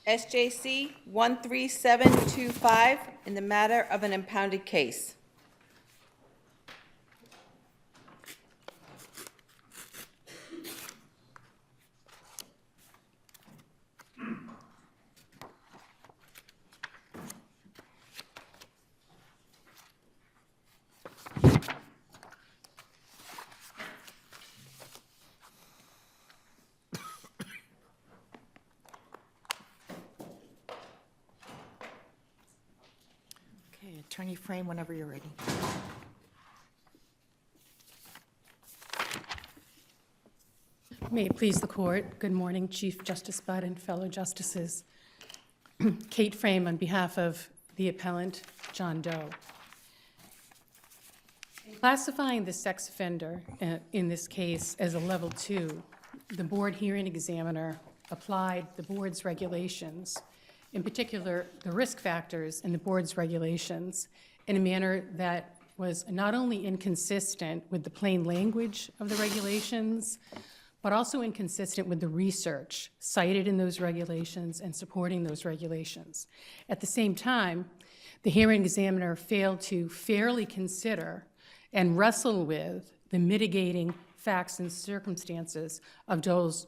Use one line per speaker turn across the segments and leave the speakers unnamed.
SJC-13725 in the matter of an impounded case.
Okay, Attorney Frame, whenever you're ready.
May it please the court. Good morning, Chief Justice Budd and fellow justices. Kate Frame on behalf of the appellant, John Doe. Classifying the sex offender in this case as a level 2, the board hearing examiner applied the board's regulations, in particular the risk factors in the board's regulations, in a manner that was not only inconsistent with the plain language of the regulations, but also inconsistent with the research cited in those regulations and supporting those regulations. At the same time, the hearing examiner failed to fairly consider and wrestle with the mitigating facts and circumstances of Doe's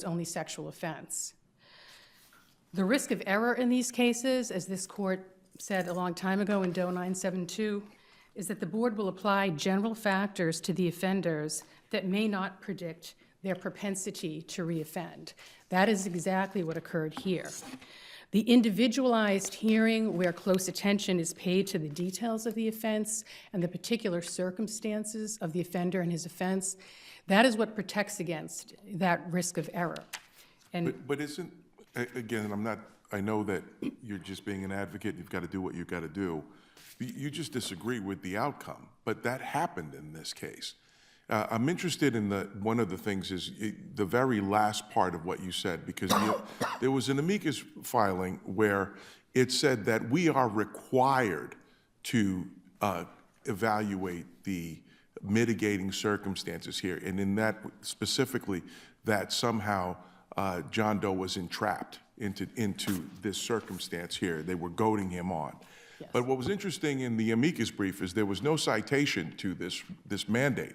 only sexual offense. The risk of error in these cases, as this court said a long time ago in Doe 972, is that the board will apply general factors to the offenders that may not predict their propensity to reoffend. That is exactly what occurred here. The individualized hearing where close attention is paid to the details of the offense and the particular circumstances of the offender and his offense, that is what protects against that risk of error. And
But isn't, again, I know that you're just being an advocate, you've got to do what you've got to do. You just disagree with the outcome, but that happened in this case. I'm interested in one of the things is the very last part of what you said, because there was an amicus filing where it said that we are required to evaluate the mitigating circumstances here, and in that specifically, that somehow John Doe was entrapped into this circumstance here. They were goading him on. Yes. But what was interesting in the amicus brief is there was no citation to this mandate,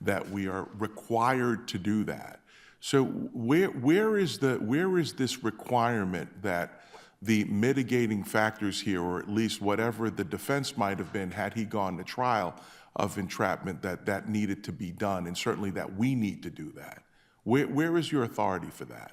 that we are required to do that. So where is this requirement that the mitigating factors here, or at least whatever the defense might have been had he gone to trial of entrapment, that needed to be done, and certainly that we need to do that? Where is your authority for that?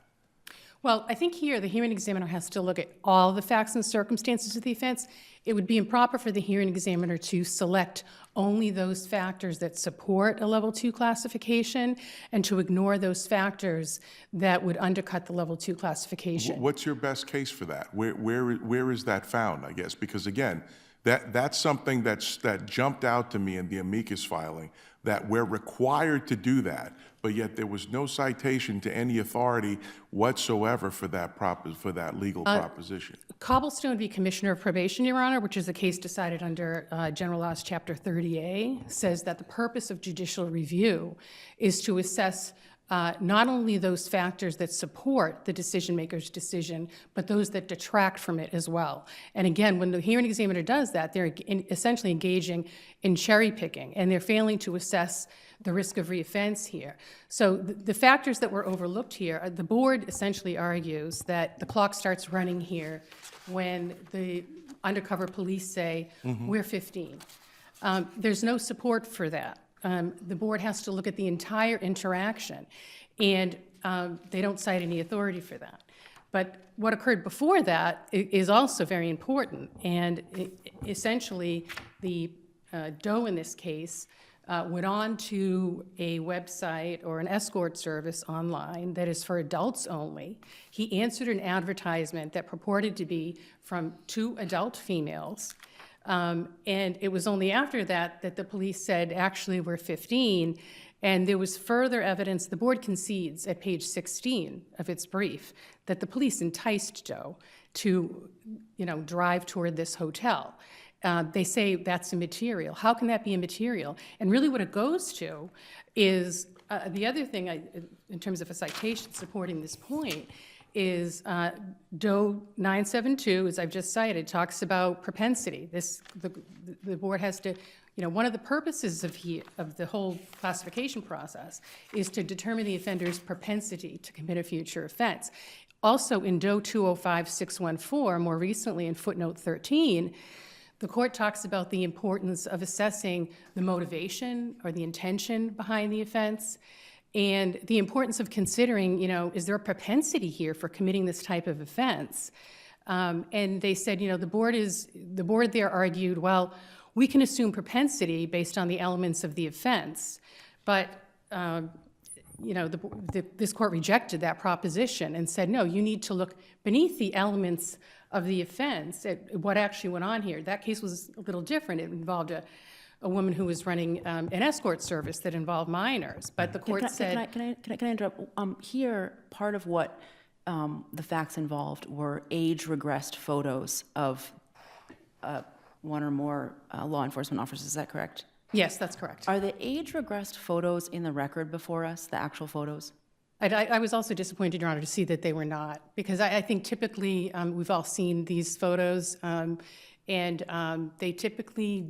well, I think here the hearing examiner has to look at all the facts and circumstances of the offense. It would be improper for the hearing examiner to select only those factors that support a level 2 classification and to ignore those factors that would undercut the level 2 classification.
What's your best case for that? Where is that found, I guess? Because again, that's something that jumped out to me in the amicus filing, that we're required to do that, but yet there was no citation to any authority whatsoever for that legal proposition.
Cobblestone v. Commissioner of Probation, Your Honor, which is a case decided under General Laws Chapter 30A, says that the purpose of judicial review is to assess not only those factors that support the decision-maker's decision, but those that detract from it as well. And again, when the hearing examiner does that, they're essentially engaging in cherry-picking, and they're failing to assess the risk of reoffense here. So the factors that were overlooked here, the board essentially argues that the clock starts running here when the undercover police say, we're 15. There's no support for that. The board has to look at the entire interaction, and they don't cite any authority for that. But what occurred before that is also very important, and essentially the Doe in this case went on to a website or an escort service online that is for adults only. He answered an advertisement that purported to be from 2 adult females. And it was only after that that the police said, actually, we're 15. And there was further evidence. The board concedes at page 16 of its brief that the police enticed Doe to, drive toward this hotel. They say that's immaterial. How can that be immaterial? And really what it goes to is, the other thing in terms of a citation supporting this point, is Doe 972, as I've just cited, talks about propensity. The board has to, one of the purposes of the whole classification process is to determine the offender's propensity to commit a future offense. Also, in Doe 205614, more recently in footnote 13, the court talks about the importance of assessing the motivation or the intention behind the offense, and the importance of considering, is there a propensity here for committing this type of offense? And they said, the board there argued, well, we can assume propensity based on the elements of the offense, but this court rejected that proposition and said, no, you need to look beneath the elements of the offense at what actually went on here. That case was a little different. It involved a woman who was running an escort service that involved minors, but the court said...
Can I interrupt? Here, part of what the facts involved were age-regressed photos of one or more law enforcement officers. Is that correct?
Yes, that's correct.
Are the age-regressed photos in the record before us, the actual photos?
I was also disappointed, Your Honor, to see that they were not, because I think typically we've all seen these photos, and they typically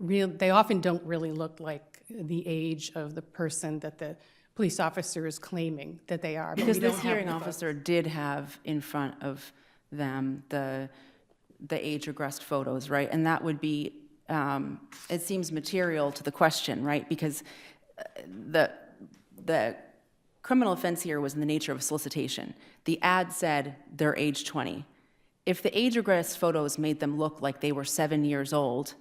they often don't really look like the age of the person that the police officer is claiming that they are.
Because this hearing officer did have in front of them the age-regressed photos, right? And that would be, it seems material to the question, right? Because the criminal offense here was in the nature of solicitation. The ad said they're age 20. If the age-regressed photos made them look like they were 7 years old,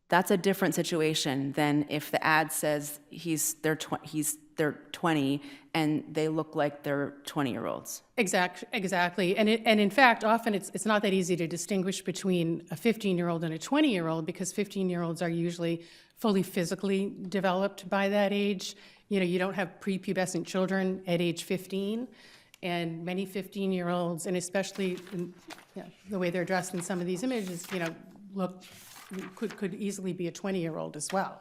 that's a different situation than if the ad says they're 20 and they look like they're 20-year-olds.
Exactly. And in fact, often it's not that easy to distinguish between a 15-year-old and a 20-year-old, because 15-year-olds are usually fully physically developed by that age. You don't have prepubescent children at age 15, and many 15-year-olds, and especially the way they're dressed in some of these images, could easily be a 20-year-old as well.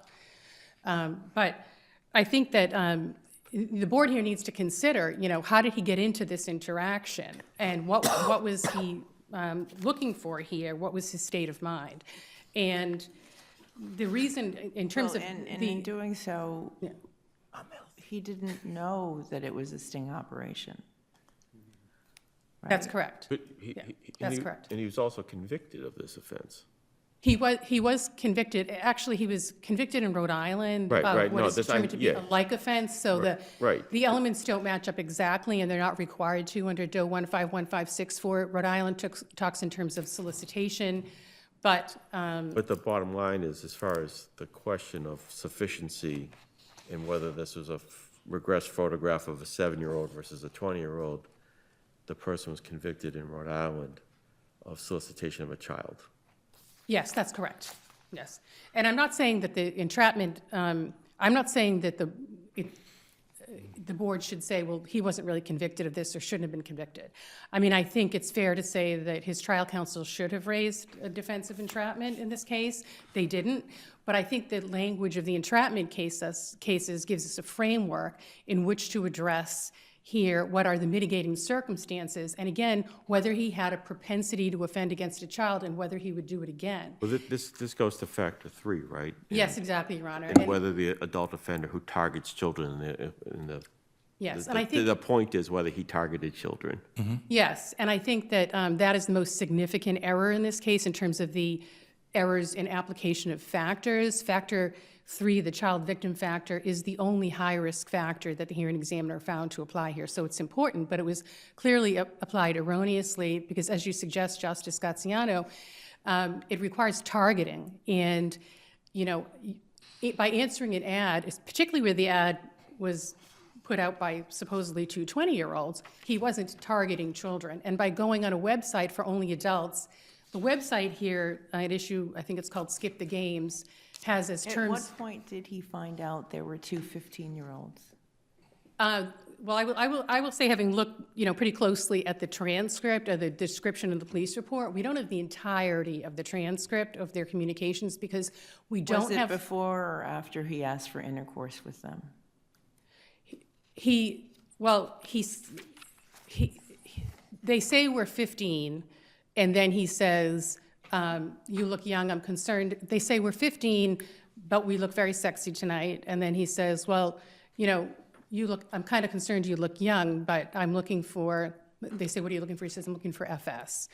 But I think that the board here needs to consider, how did he get into this interaction, and what was he looking for here? What was his state of mind? And the reason, in terms of
in doing so, he didn't know that it was a sting operation. Right?
That's correct.
But
that's correct.
And he was also convicted of this offense.
He was convicted. Actually, he was convicted in Rhode Island of what is determined to be a like offense. So the elements don't match up exactly, and they're not required to under Doe 151564. Rhode Island talks in terms of solicitation, but
the bottom line is, as far as the question of sufficiency and whether this was a regressed photograph of a 7-year-old versus a 20-year-old, the person was convicted in Rhode Island of solicitation of a child.
Yes, that's correct. Yes. And I'm not saying that the entrapment, I'm not saying that the board should say, well, he wasn't really convicted of this or shouldn't have been convicted. I mean, I think it's fair to say that his trial counsel should have raised a defense of entrapment in this case. They didn't. But I think the language of the entrapment cases gives us a framework in which to address here what are the mitigating circumstances, and again, whether he had a propensity to offend against a child and whether he would do it again.
Well, this goes to factor 3, right?
Yes, exactly, Your Honor.
And whether the adult offender who targets children
yes, and I think
the point is whether he targeted children.
Mm-hmm.
Yes, and I think that that is the most significant error in this case in terms of the errors in application of factors. Factor 3, the child victim factor, is the only high-risk factor that the hearing examiner found to apply here. So it's important, but it was clearly applied erroneously because, as you suggest, Justice Graziano, it requires targeting. And, by answering an ad, particularly where the ad was put out by supposedly 2 20-year-olds, he wasn't targeting children. And by going on a website for only adults, the website here at issue, I think it's called Skip the Games, has as terms...
At what point did he find out there were 2 15-year-olds?
Well, I will say, having looked, pretty closely at the transcript or the description of the police report, we don't have the entirety of the transcript of their communications because we don't have...
Was it before or after he asked for intercourse with them?
they say we're 15, and then he says, you look young, I'm concerned. They say we're 15, but we look very sexy tonight. And then he says, well, you know, I'm kind of concerned you look young, but I'm looking for, they say, what are you looking for? He says, I'm looking for FS.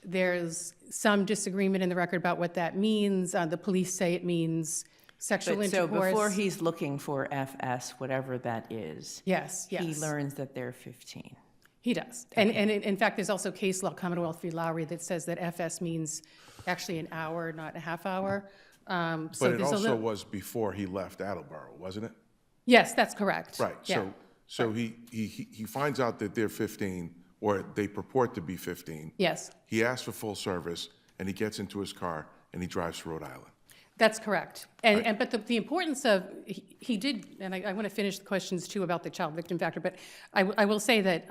There's some disagreement in the record about what that means. The police say it means sexual
But so
intercourse.
before he's looking for FS, whatever that is,
Yes, yes.
he learns that they're 15.
He does. And in fact, there's also case law, Commonwealth v. Lowry, that says that FS means actually an hour, not a half hour. So
But it
there's a
also
little-
was before he left Attleboro, wasn't it?
Yes, that's correct.
Right,
Yeah.
so he finds out that they're 15, or they purport to be 15.
Yes,
He asks for full service, and he gets into his car, and he drives to Rhode Island.
that's correct. But the importance of, he did, and I want to finish the questions too about the child victim factor, but I will say that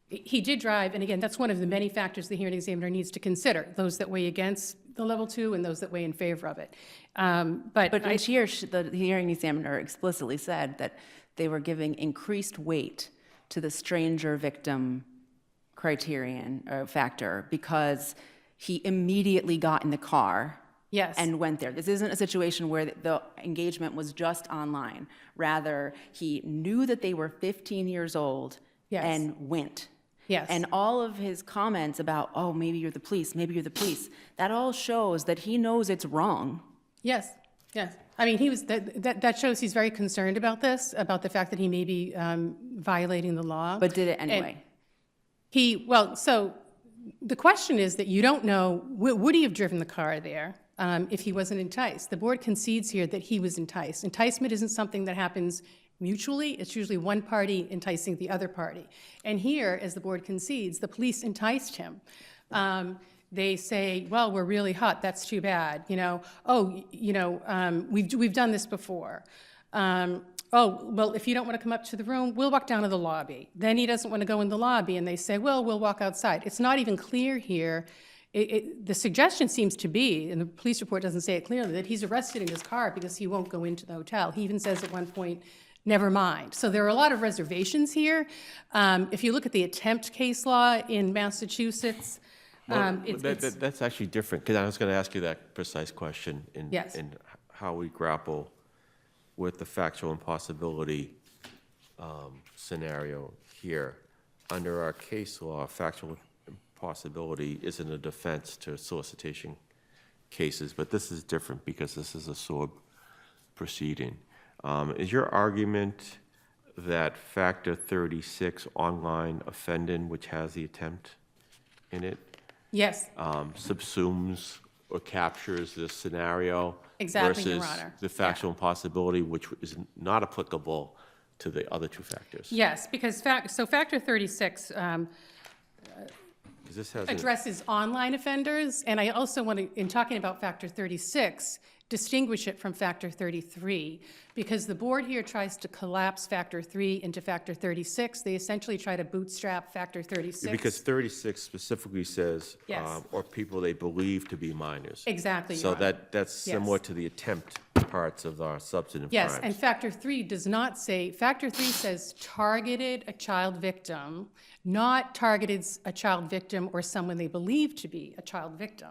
he did drive, and again, that's one of the many factors the hearing examiner needs to consider, those that weigh against the level 2 and those that weigh in favor of it.
But the hearing examiner explicitly said that they were giving increased weight to the stranger victim criterion or factor because he immediately got in the car
Yes.
and went there. This isn't a situation where the engagement was just online. Rather, he knew that they were 15 years old
Yes.
and went.
Yes.
And all of his comments about, oh, maybe you're the police, that all shows that he knows it's wrong.
Yes, yes. I mean, that shows he's very concerned about this, about the fact that he may be violating the law.
But did it anyway.
So the question is that you don't know, would he have driven the car there if he wasn't enticed? The board concedes here that he was enticed. Enticement isn't something that happens mutually. It's usually one party enticing the other party. And here, as the board concedes, the police enticed him. They say, well, we're really hot, that's too bad. We've done this before. Well, if you don't want to come up to the room, we'll walk down to the lobby. Then he doesn't want to go in the lobby, and they say, well, we'll walk outside. It's not even clear here. The suggestion seems to be, and the police report doesn't say it clearly, that he's arrested in his car because he won't go into the hotel. He even says at one point, never mind. So there are a lot of reservations here. If you look at the attempt case law in Massachusetts,
That's actually different, because I was going to ask you that precise question
Yes.
in how we grapple with the factual impossibility scenario here. Under our case law, factual impossibility isn't a defense to solicitation cases, but this is different because this is a SORB proceeding. Is your argument that Factor 36 online offending, which has the attempt in it,
yes,
subsumes or captures this scenario?
Exactly, Your
versus
Honor.
the factual impossibility, which is not applicable to the other two factors?
yes, because Factor 36
'Cause this has
addresses online offenders, and I also want to, in talking about Factor 36, distinguish it from Factor 33, because the board here tries to collapse Factor 3 into Factor 36. They essentially try to bootstrap Factor 36.
because 36 specifically says,
Yes.
or people they believe to be minors.
Exactly, Your
So
Honor.
that's similar
Yes.
to the attempt parts of our substantive
Yes,
crimes.
and Factor 3 does not say, Factor 3 says targeted a child victim, not targeted a child victim or someone they believe to be a child victim.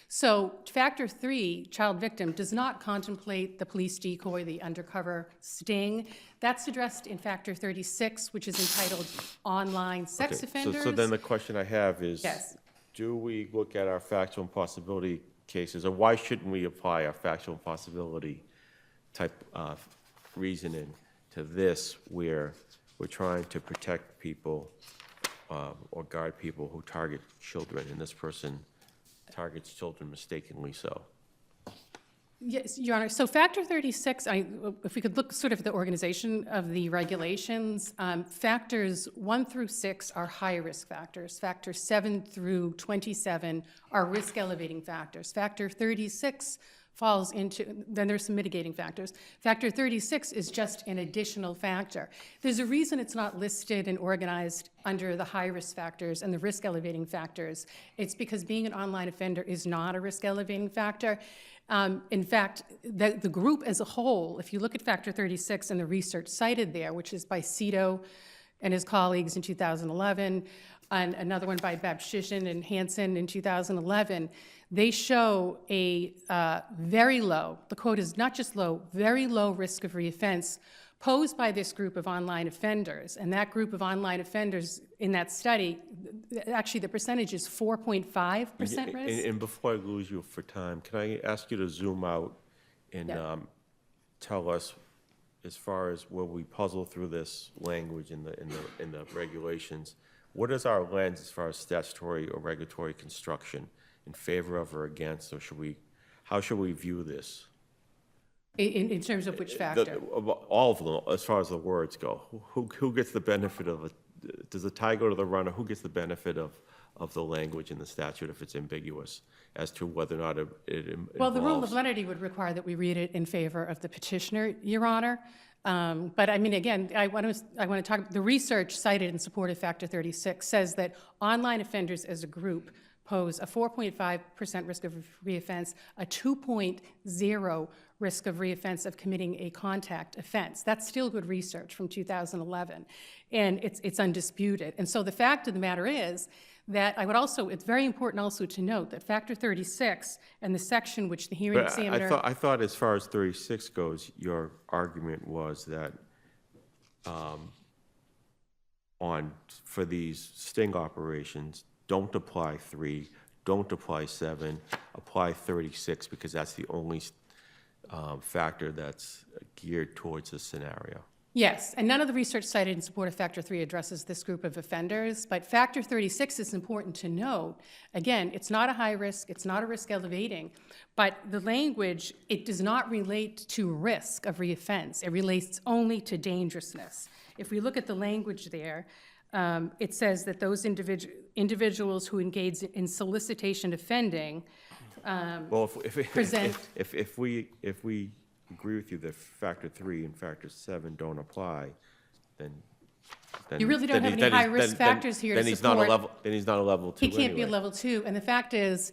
So Factor 3, child victim, does not contemplate the police decoy, the undercover sting. That's addressed in Factor 36, which is entitled Online Sex
Okay,
Offenders.
So then the question I have is,
Yes.
do we look at our factual impossibility cases, or why shouldn't we apply our factual impossibility type of reasoning to this, where we're trying to protect people or guard people who target children, and this person targets children mistakenly so?
Yes, Your Honor. So Factor 36, if we could look sort of at the organization of the regulations, factors 1 through 6 are high-risk factors. Factors 7 through 27 are risk-elevating factors. Factor 36 falls into, then there's some mitigating factors. Factor 36 is just an additional factor. There's a reason it's not listed and organized under the high-risk factors and the risk-elevating factors. It's because being an online offender is not a risk-elevating factor. In fact, the group as a whole, if you look at Factor 36 and the research cited there, which is by Cito, and his colleagues in 2011, and another one by Babshishin and Hansen in 2011, they show a very low, the quote is not just low, very low risk of reoffense posed by this group of online offenders. And that group of online offenders in that study, actually the percentage is 4.5% risk.
And before I lose you for time, can I ask you to zoom out and tell us, as far as where we puzzle through this language in the regulations, what is our lens as far as statutory or regulatory construction, in favor of or against, or how should we view this?
In terms of which factor?
All of them, as far as the words go. Who gets the benefit of it? Does the tie go to the runner? Who gets the benefit of the language in the statute if it's ambiguous as to whether or not it involves?
Well, the rule of lenity would require that we read it in favor of the petitioner, Your Honor. But I mean, again, I want to talk, the research cited in support of Factor 36 says that online offenders as a group pose a 4.5% risk of reoffense, a 2.0 risk of reoffense of committing a contact offense. That's still good research from 2011, and it's undisputed. And so the fact of the matter is that it's very important also to note that Factor 36 and the section which the hearing examiner...
I thought as far as 36 goes, your argument was that for these sting operations, don't apply 3, don't apply 7, apply 36, because that's the only factor that's geared towards this scenario.
Yes, and none of the research cited in support of Factor 3 addresses this group of offenders, but Factor 36 is important to note. Again, it's not a high risk, it's not a risk elevating, but the language, it does not relate to risk of reoffense. It relates only to dangerousness. If we look at the language there, it says that those individuals who engage in solicitation offending
Well,
present...
if we agree with you that Factor 3 and Factor 7 don't apply, then
You really don't have any high-risk factors here to support.
Then he's not a level 2
He can't be a
anyway.
level 2, and the fact is,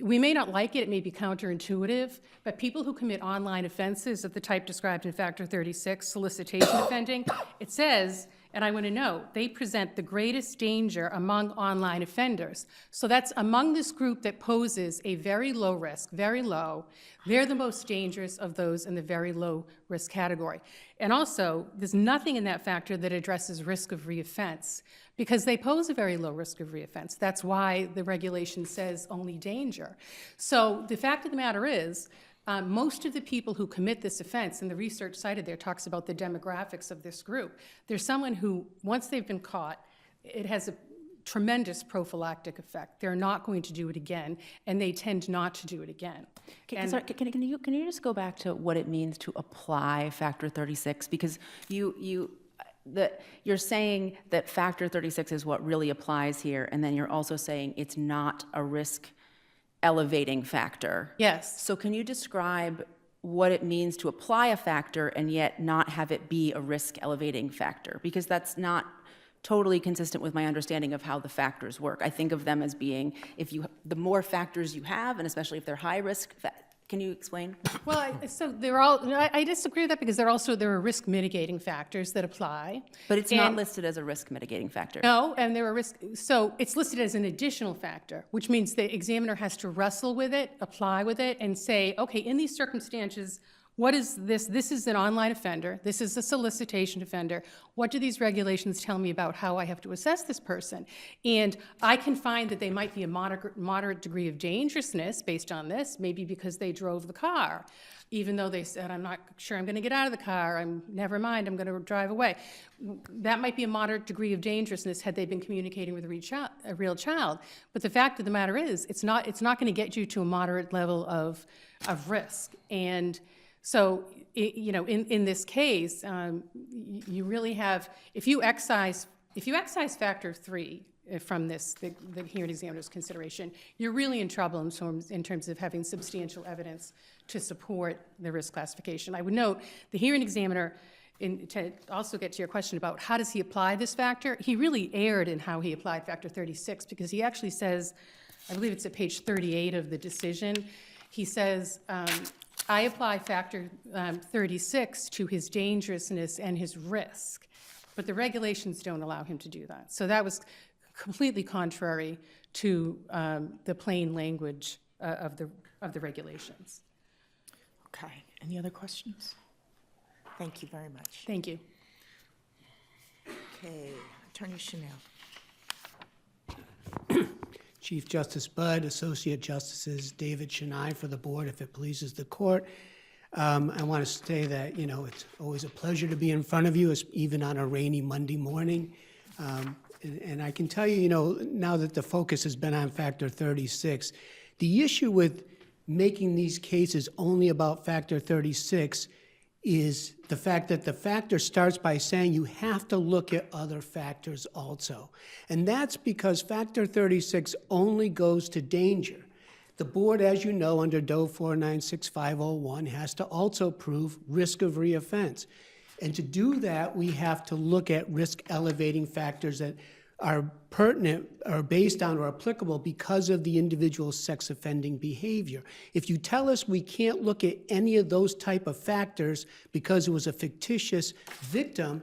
we may not like it may be counterintuitive, but people who commit online offenses of the type described in Factor 36, solicitation offending, it says, and I want to note, they present the greatest danger among online offenders. So that's among this group that poses a very low risk, very low. They're the most dangerous of those in the very low risk category. And also, there's nothing in that factor that addresses risk of reoffense, because they pose a very low risk of reoffense. That's why the regulation says only danger. So the fact of the matter is, most of the people who commit this offense, and the research cited there talks about the demographics of this group, there's someone who, once they've been caught, it has a tremendous prophylactic effect. They're not going to do it again, and they tend not to do it again.
Sorry, can you just go back to what it means to apply Factor 36? Because you're saying that Factor 36 is what really applies here, and then you're also saying it's not a risk elevating factor.
Yes.
So can you describe what it means to apply a factor and yet not have it be a risk elevating factor? Because that's not totally consistent with my understanding of how the factors work. I think of them as being, the more factors you have, and especially if they're high risk, can you explain?
Well, so they're all, I disagree with that, because there are risk mitigating factors that apply.
But it's not listed as a risk mitigating factor.
No, and there are risks, so it's listed as an additional factor, which means the examiner has to wrestle with it, apply with it, and say, okay, in these circumstances, what is this? This is an online offender. This is a solicitation offender. What do these regulations tell me about how I have to assess this person? And I can find that they might be a moderate degree of dangerousness based on this, maybe because they drove the car, even though they said, I'm not sure I'm going to get out of the car. Never mind, I'm going to drive away. That might be a moderate degree of dangerousness had they been communicating with a real child. But the fact of the matter is, it's not going to get you to a moderate level of risk. And so, in this case, you really have, if you excise Factor 3 from the hearing examiner's consideration, you're really in trouble in terms of having substantial evidence to support the risk classification. I would note the hearing examiner, to also get to your question about how does he apply this factor, he really erred in how he applied Factor 36, because he actually says, I believe it's at page 38 of the decision, he says, I apply Factor 36 to his dangerousness and his risk. But the regulations don't allow him to do that. So that was completely contrary to the plain language of the regulations.
Okay, any other questions? Thank you very much.
Thank you.
Okay, Attorney Chanel.
Chief Justice Budd, Associate Justices David Chennai for the board, if it pleases the court. I want to say that, you know, it's always a pleasure to be in front of you, even on a rainy Monday morning. And I can tell you, you know, now that the focus has been on Factor 36, the issue with making these cases only about Factor 36 is the fact that the factor starts by saying you have to look at other factors also. And that's because Factor 36 only goes to danger. The board, as you know, under DOE 496501, has to also prove risk of reoffense. And to do that, we have to look at risk-elevating factors that are pertinent or based on or applicable because of the individual's sex offending behavior. If you tell us we can't look at any of those type of factors because it was a fictitious victim,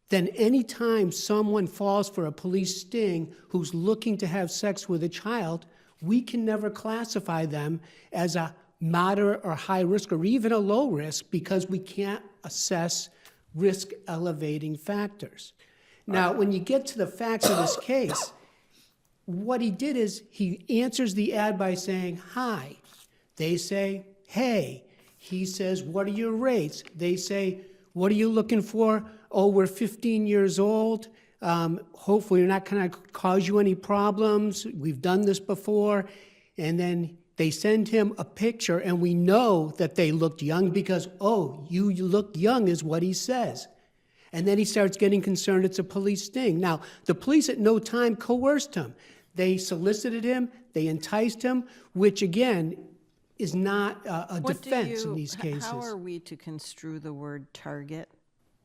then any time someone falls for a police sting who's looking to have sex with a child, we can never classify them as a moderate or high risk or even a low risk because we can't assess risk elevating factors. Now, when you get to the facts of this case, what he did is he answers the ad by saying, hi. They say, hey. He says, what are your rates? They say, what are you looking for? Oh, we're 15 years old. Hopefully we're not going to cause you any problems. We've done this before. And then they send him a picture, and we know that they looked young because, oh, you look young is what he says. And then he starts getting concerned it's a police sting. Now, the police at no time coerced him. They solicited him, they enticed him, which again is not a defense in these cases.
How are we to construe the word target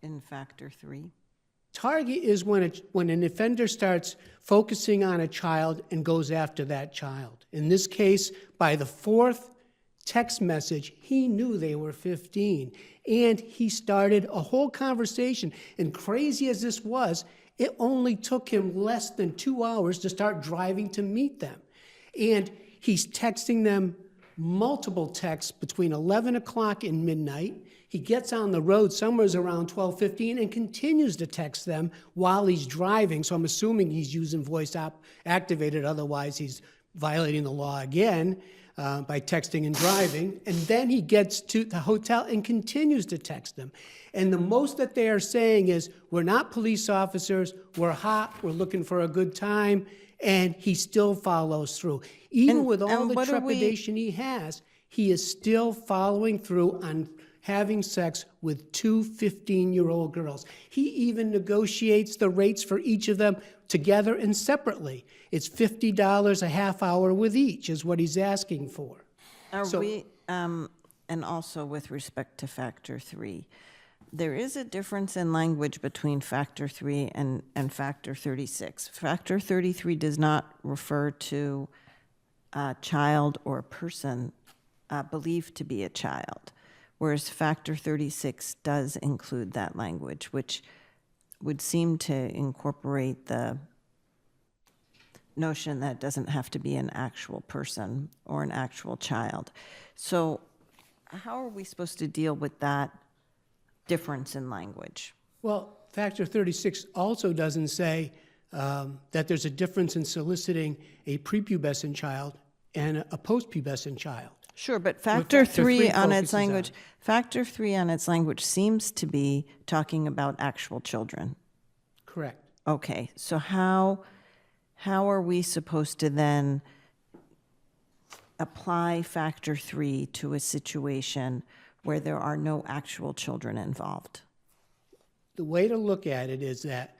in Factor 3?
Target is when an offender starts focusing on a child and goes after that child. In this case, by the fourth text message, he knew they were 15. And he started a whole conversation. And crazy as this was, it only took him less than 2 hours to start driving to meet them. And he's texting them multiple texts between 11 o'clock and midnight. He gets on the road somewhere around 12:15 and continues to text them while he's driving. So I'm assuming he's using voice activated, otherwise he's violating the law again. By texting and driving, and then he gets to the hotel and continues to text them. And the most that they are saying is, we're not police officers, we're hot, we're looking for a good time, and he still follows through. Even with all the trepidation he has, he is still following through on having sex with two 15-year-old girls. He even negotiates the rates for each of them together and separately. It's $50 a half hour with each is what he's asking for.
And also with respect to Factor 3, there is a difference in language between Factor 3 and Factor 36. Factor 33 does not refer to a child or a person believed to be a child, whereas Factor 36 does include that language, which would seem to incorporate the notion that it doesn't have to be an actual person or an actual child. So how are we supposed to deal with that difference in language?
Well, Factor 36 also doesn't say that there's a difference in soliciting a prepubescent child and a postpubescent child.
Sure, but Factor 3 on its
focuses
language,
on.
Factor 3 on its language seems to be talking about actual children.
Correct.
Okay, so how are we supposed to then apply Factor 3 to a situation where there are no actual children involved?
The way to look at it is that,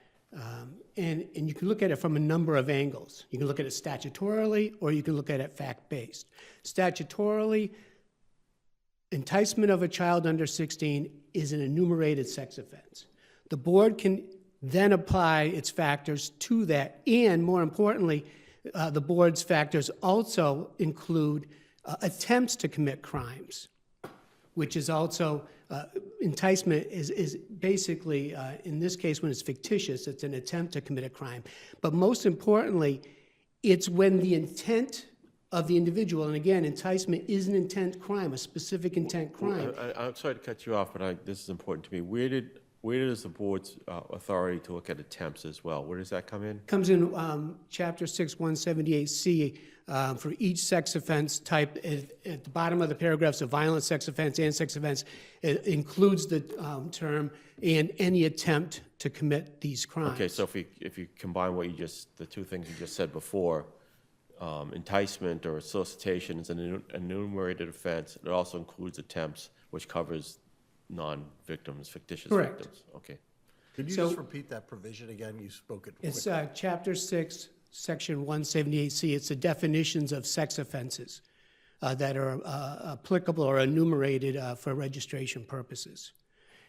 and you can look at it from a number of angles. You can look at it statutorily, or you can look at it fact-based. Statutorily, enticement of a child under 16 is an enumerated sex offense. The board can then apply its factors to that, and more importantly, the board's factors also include attempts to commit crimes, which is also, enticement is basically, in this case, when it's fictitious, it's an attempt to commit a crime. But most importantly, it's when the intent of the individual, and again, enticement is an intent crime, a specific intent crime.
I'm sorry to cut you off, but this is important to me. Where does the board's authority to look at attempts as well? Where does that come in?
Comes in Chapter 6, 178C, for each sex offense type. At the bottom of the paragraphs of violent sex offense and sex offense, it includes the term and any attempt to commit these crimes.
Okay, so if you combine the two things you just said before, enticement or solicitation is an enumerated offense. It also includes attempts, which covers non-victims, fictitious
Correct.
victims. Okay.
Could you
So-
just repeat that provision again? You spoke it
It's
quickly.
Chapter 6, Section 178C. It's the definitions of sex offenses that are applicable or enumerated for registration purposes.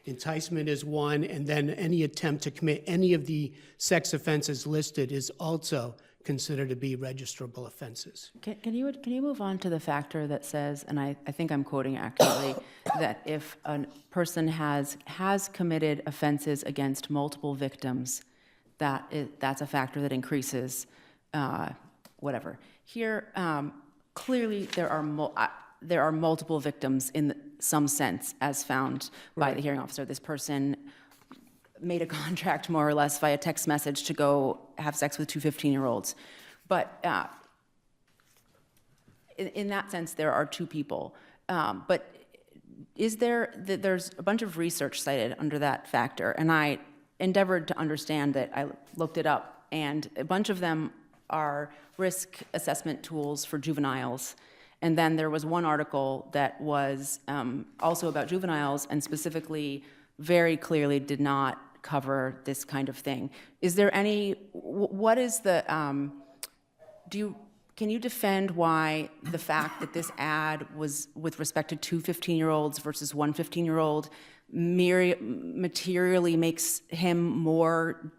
Enticement is one, and then any attempt to commit any of the sex offenses listed is also considered to be registrable offenses.
Can you move on to the factor that says, and I think I'm quoting accurately, that if a person has committed offenses against multiple victims, that's a factor that increases whatever. Here, clearly there are multiple victims in some sense, as found by the hearing officer. This person made a contract more or less via text message to go have sex with two 15-year-olds. But in that sense, there are two people. But there's a bunch of research cited under that factor, and I endeavored to understand it. I looked it up, and a bunch of them are risk assessment tools for juveniles. And then there was one article that was also about juveniles and specifically very clearly did not cover this kind of thing. Is there any, what is the, can you defend why the fact that this ad was with respect to two 15-year-olds versus one 15-year-old materially makes him more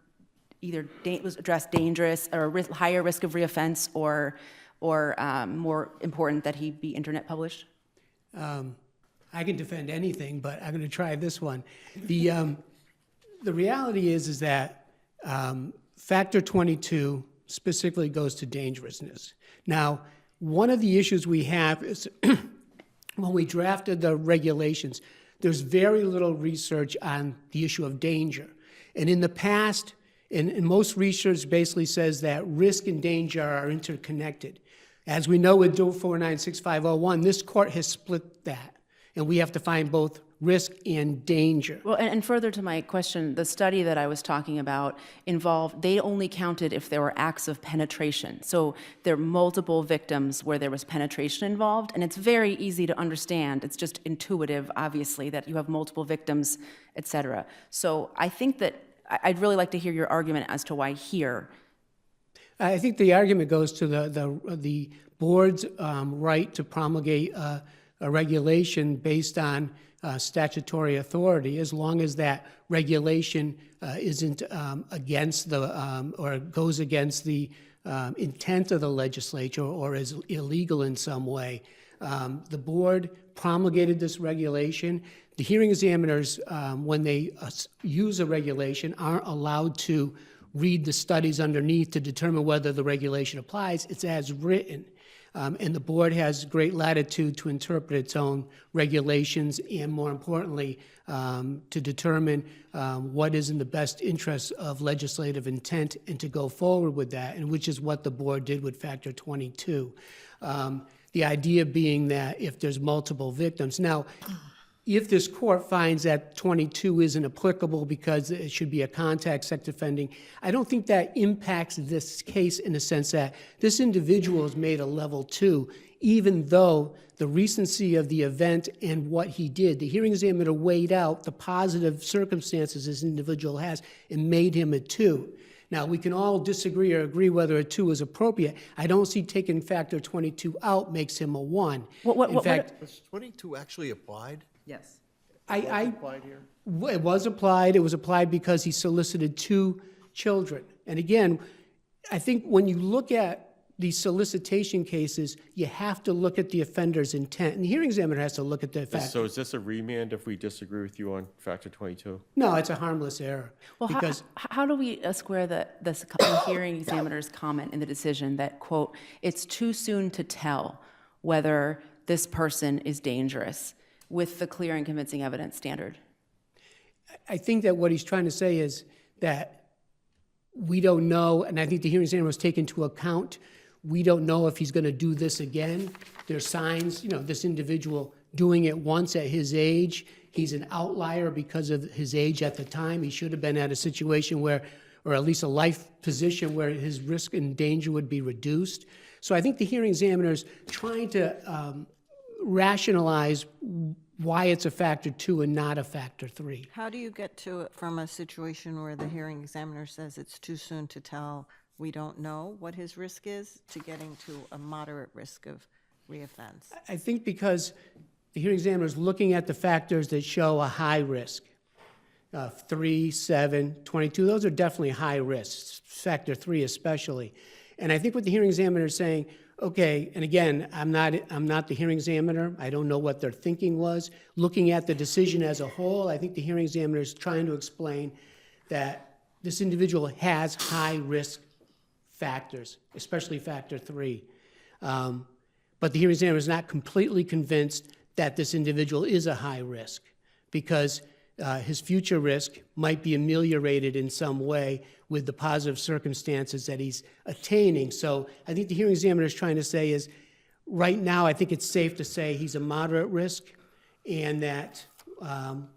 either address dangerous or higher risk of reoffense or more important that he be internet published?
I can defend anything, but I'm going to try this one. The reality is that Factor 22 specifically goes to dangerousness. Now, one of the issues we have is when we drafted the regulations, there's very little research on the issue of danger. And in the past, and most research basically says that risk and danger are interconnected. As we know with 496-501, this court has split that, and we have to find both risk and danger.
Well, and further to my question, the study that I was talking about involved, they only counted if there were acts of penetration. So there are multiple victims where there was penetration involved, and it's very easy to understand. It's just intuitive, obviously, that you have multiple victims, et cetera. So I think that I'd really like to hear your argument as to why here.
I think the argument goes to the board's right to promulgate a regulation based on statutory authority, as long as that regulation isn't against the or goes against the intent of the legislature or is illegal in some way. The board promulgated this regulation. The hearing examiners, when they use a regulation, aren't allowed to read the studies underneath to determine whether the regulation applies. It's as written. And the board has great latitude to interpret its own regulations and, more importantly, to determine what is in the best interest of legislative intent and to go forward with that, and which is what the board did with Factor 22. The idea being that if there's multiple victims. Now, if this court finds that 22 isn't applicable because it should be a contact sex offending, I don't think that impacts this case in the sense that this individual has made a level 2, even though the recency of the event and what he did, the hearing examiner weighed out the positive circumstances this individual has and made him a 2. Now, we can all disagree or agree whether a 2 is appropriate. I don't see taking Factor 22 out makes him a 1. In fact,
Was 22 actually applied?
Yes.
Applied here?
It was applied. It was applied because he solicited 2 children. And again, I think when you look at these solicitation cases, you have to look at the offender's intent, and the hearing examiner has to look at the fact.
So is this a remand if we disagree with you on factor 22?
No, it's a harmless error.
Well,
Because
how do we square the hearing examiner's comment in the decision that, quote, "It's too soon to tell whether this person is dangerous," with the clear and convincing evidence standard?
I think that what he's trying to say is that we don't know, and I think the hearing examiner was taken into account, we don't know if he's going to do this again. There's signs, this individual doing it once at his age. He's an outlier because of his age at the time. He should have been at a situation where, or at least a life position where his risk and danger would be reduced. So I think the hearing examiner is trying to rationalize why it's a factor 2 and not a factor 3.
How do you get to it from a situation where the hearing examiner says it's too soon to tell, we don't know what his risk is, to getting to a moderate risk of reoffense?
I think because the hearing examiner is looking at the factors that show a high risk. 3, 7, 22, those are definitely high risks, factor 3 especially. And I think what the hearing examiner is saying, okay, and again, I'm not the hearing examiner. I don't know what their thinking was. Looking at the decision as a whole, I think the hearing examiner is trying to explain that this individual has high risk factors, especially factor 3. But the hearing examiner is not completely convinced that this individual is a high risk because his future risk might be ameliorated in some way with the positive circumstances that he's attaining. So I think the hearing examiner is trying to say is, right now, I think it's safe to say he's a moderate risk, and that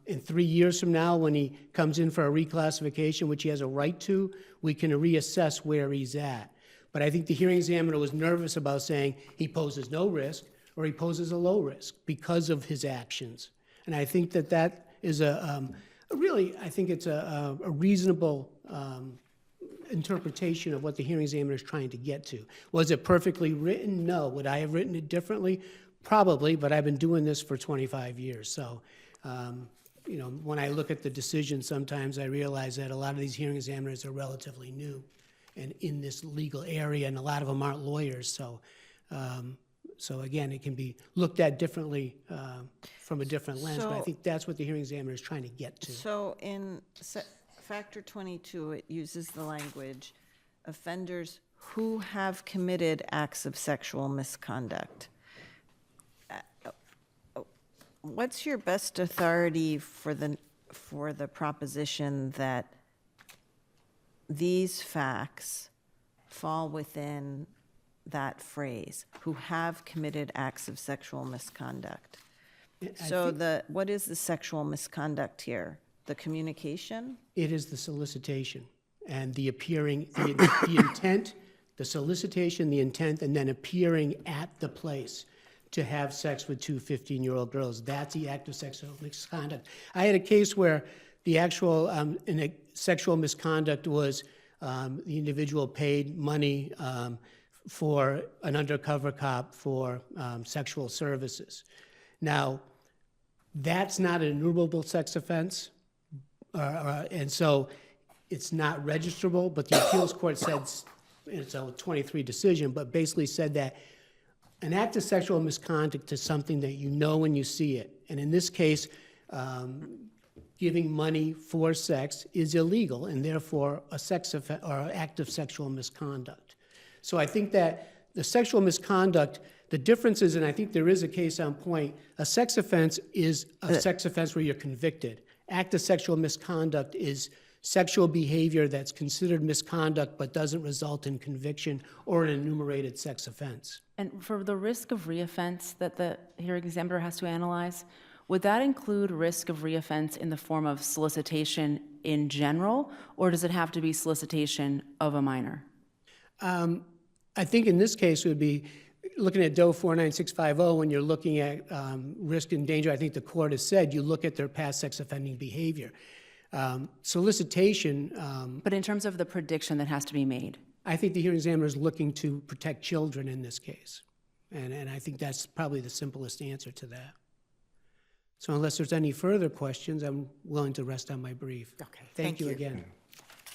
in 3 years from now, when he comes in for a reclassification, which he has a right to, we can reassess where he's at. But I think the hearing examiner was nervous about saying he poses no risk or he poses a low risk because of his actions. And I think that is really, I think it's a reasonable interpretation of what the hearing examiner is trying to get to. Was it perfectly written? No. Would I have written it differently? Probably, but I've been doing this for 25 years. So, when I look at the decision, sometimes I realize that a lot of these hearing examiners are relatively new and in this legal area, and a lot of them aren't lawyers. So, so again, it can be looked at differently from a different lens, but I think that's what the hearing examiner is trying to get to.
So in factor 22, it uses the language, offenders who have committed acts of sexual misconduct. What's your best authority for the proposition that these facts fall within that phrase, who have committed acts of sexual misconduct? So what is the sexual misconduct here? The communication?
It is the solicitation and the appearing, the intent, the solicitation, the intent, and then appearing at the place to have sex with 2 15-year-old girls. That's the act of sexual misconduct. I had a case where the actual sexual misconduct was the individual paid money for an undercover cop for sexual services. Now, that's not an enumerable sex offense, and so it's not registrable, but the appeals court said, it's a 23 decision, but basically said that an act of sexual misconduct is something that you know when you see it. And in this case, giving money for sex is illegal and therefore a sex offense or act of sexual misconduct. So I think that the sexual misconduct, the difference is, and I think there is a case on point, a sex offense is a sex offense where you're convicted. Act of sexual misconduct is sexual behavior that's considered misconduct but doesn't result in conviction or an enumerated sex offense.
And for the risk of reoffense that the hearing examiner has to analyze, would that include risk of reoffense in the form of solicitation in general, or does it have to be solicitation of a minor?
I think in this case it would be looking at DOE 49650 when you're looking at risk and danger. I think the court has said you look at their past sex offending behavior. Solicitation.
But in terms of the prediction that has to be made?
I think the hearing examiner is looking to protect children in this case. And I think that's probably the simplest answer to that. So unless there's any further questions, I'm willing to rest on my brief.
Okay,
Thank you again.